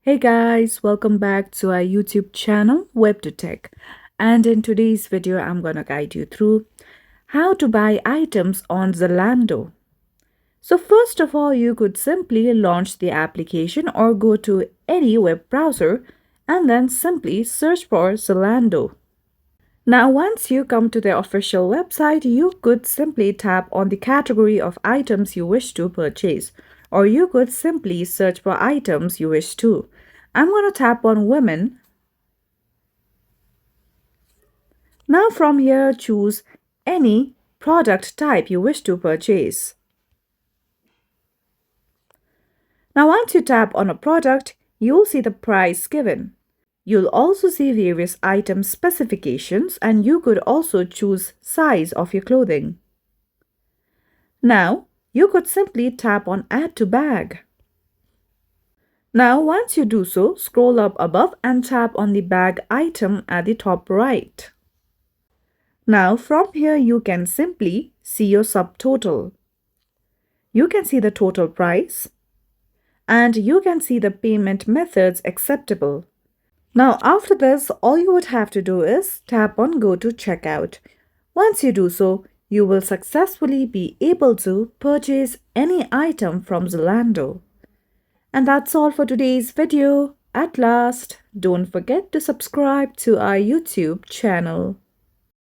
Hey guys, welcome back to our YouTube channel WebToTech. And in today's video, I'm going to guide you through how to buy items on Zalando. So first of all, you could simply launch the application or go to any web browser and then simply search for Zalando. Now, once you come to the official website, you could simply tap on the category of items you wish to purchase, or you could simply search for items you wish to. I'm going to tap on women. Now from here, choose any product type you wish to purchase. Now once you tap on a product, you'll see the price given. You'll also see various item specifications and you could also choose size of your clothing. Now, you could simply tap on Add to Bag. Now, once you do so, scroll up above and tap on the bag item at the top right. Now, from here, you can simply see your subtotal. You can see the total price and you can see the payment methods acceptable. Now, after this, all you would have to do is tap on Go to Checkout. Once you do so, you will successfully be able to purchase any item from Zalando. And that's all for today's video. At last, don't forget to subscribe to our YouTube channel.